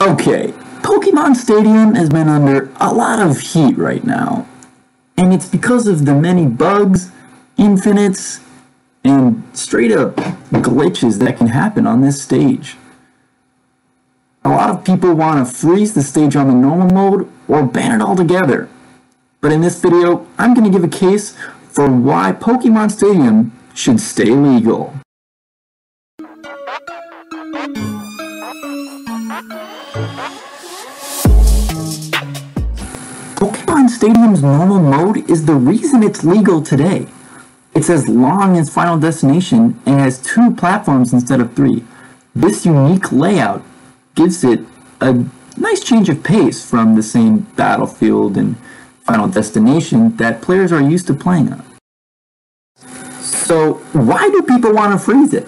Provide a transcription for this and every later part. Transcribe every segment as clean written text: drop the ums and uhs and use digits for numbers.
Okay, Pokemon Stadium has been under a lot of heat right now, and it's because of the many bugs, infinites, and straight up glitches that can happen on this stage. A lot of people want to freeze the stage on the normal mode or ban it altogether. But in this video, I'm going to give a case for why Pokemon Stadium should stay legal. Pokemon Stadium's normal mode is the reason it's legal today. It's as long as Final Destination and has 2 platforms instead of 3. This unique layout gives it a nice change of pace from the same Battlefield and Final Destination that players are used to playing on. So why do people want to freeze it?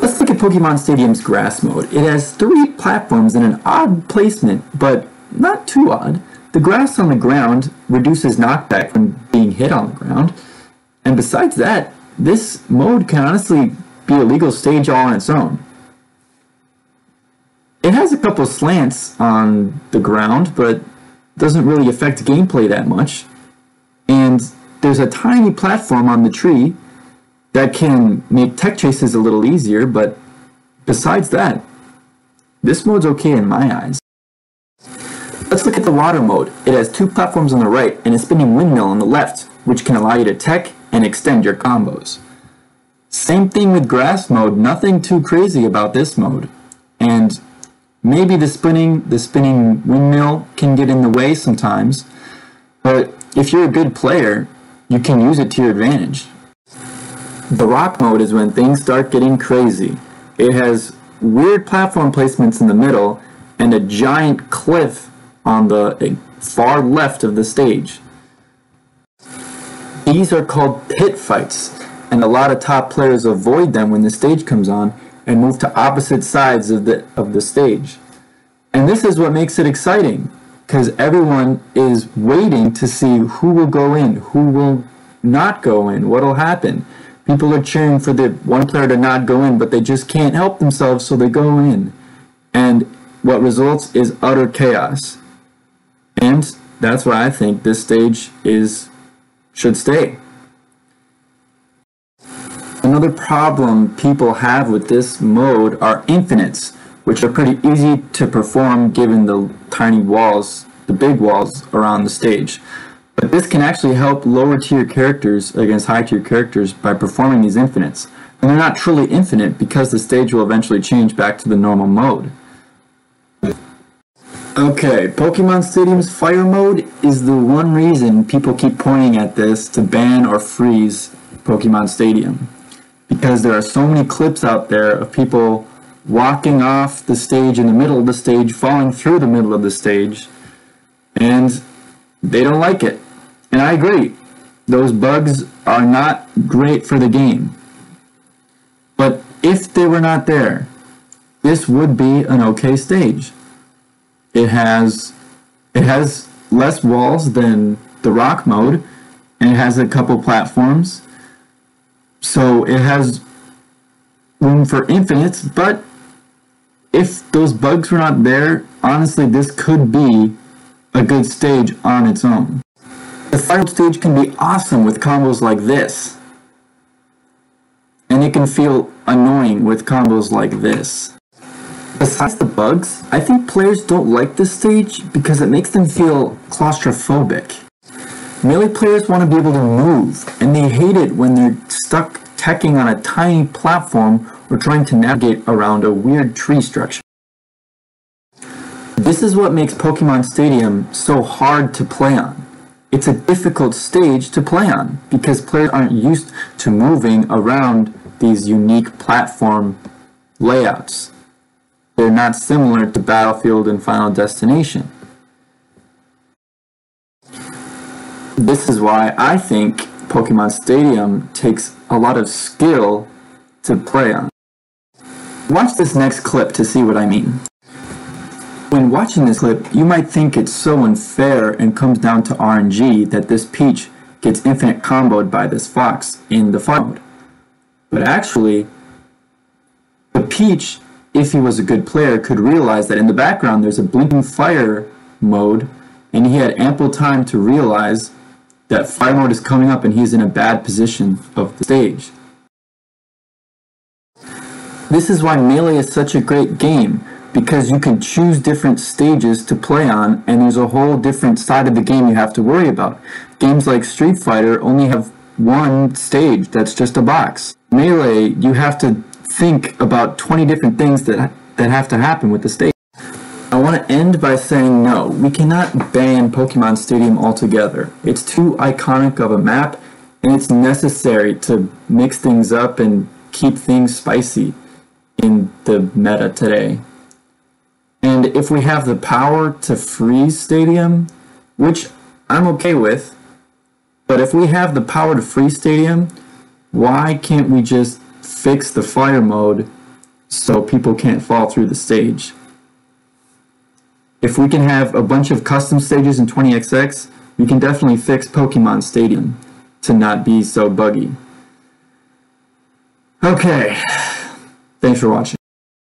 Let's look at Pokemon Stadium's grass mode. It has 3 platforms in an odd placement, but not too odd. The grass on the ground reduces knockback when being hit on the ground. And besides that, this mode can honestly be a legal stage all on its own. It has a couple slants on the ground, but doesn't really affect gameplay that much. And there's a tiny platform on the tree that can make tech chases a little easier, but besides that, this mode's okay in my eyes. Let's look at the water mode. It has 2 platforms on the right and a spinning windmill on the left, which can allow you to tech and extend your combos. Same thing with grass mode, nothing too crazy about this mode. And maybe the spinning windmill can get in the way sometimes, but if you're a good player, you can use it to your advantage. The rock mode is when things start getting crazy. It has weird platform placements in the middle and a giant cliff on the far left of the stage. These are called pit fights, and a lot of top players avoid them when the stage comes on and move to opposite sides of the stage. And this is what makes it exciting, because everyone is waiting to see who will go in, who will not go in, what will happen. People are cheering for the one player to not go in, but they just can't help themselves, so they go in. And what results is utter chaos. And that's why I think this stage should stay. Another problem people have with this mode are infinites, which are pretty easy to perform given the tiny walls, the big walls around the stage. But this can actually help lower tier characters against high tier characters by performing these infinites. And they're not truly infinite because the stage will eventually change back to the normal mode. Okay, Pokemon Stadium's fire mode is the one reason people keep pointing at this to ban or freeze Pokemon Stadium. Because there are so many clips out there of people walking off the stage in the middle of the stage, falling through the middle of the stage, and they don't like it. And I agree, those bugs are not great for the game. But if they were not there, this would be an okay stage. It has less walls than the rock mode, and it has a couple platforms. So it has room for infinites, but if those bugs were not there, honestly, this could be a good stage on its own. The final stage can be awesome with combos like this. And it can feel annoying with combos like this. Besides the bugs, I think players don't like this stage because it makes them feel claustrophobic. Melee players want to be able to move, and they hate it when they're stuck teching on a tiny platform or trying to navigate around a weird tree structure. This is what makes Pokemon Stadium so hard to play on. It's a difficult stage to play on because players aren't used to moving around these unique platform layouts. They're not similar to Battlefield and Final Destination. This is why I think Pokemon Stadium takes a lot of skill to play on. Watch this next clip to see what I mean. When watching this clip, you might think it's so unfair and comes down to RNG that this Peach gets infinite comboed by this Fox in the fire mode. But actually, the Peach if he was a good player, could realize that in the background there's a blinking fire mode, and he had ample time to realize that fire mode is coming up and he's in a bad position of the stage. This is why Melee is such a great game, because you can choose different stages to play on, and there's a whole different side of the game you have to worry about. Games like Street Fighter only have one stage that's just a box. Melee, you have to think about 20 different things that have to happen with the stage. I want to end by saying no, we cannot ban Pokémon Stadium altogether. It's too iconic of a map, and it's necessary to mix things up and keep things spicy in the meta today. And if we have the power to freeze Stadium, which I'm okay with, but if we have the power to freeze Stadium, why can't we just fix the fire mode so people can't fall through the stage? If we can have a bunch of custom stages in 20XX, we can definitely fix Pokémon Stadium to not be so buggy. Okay, thanks for watching.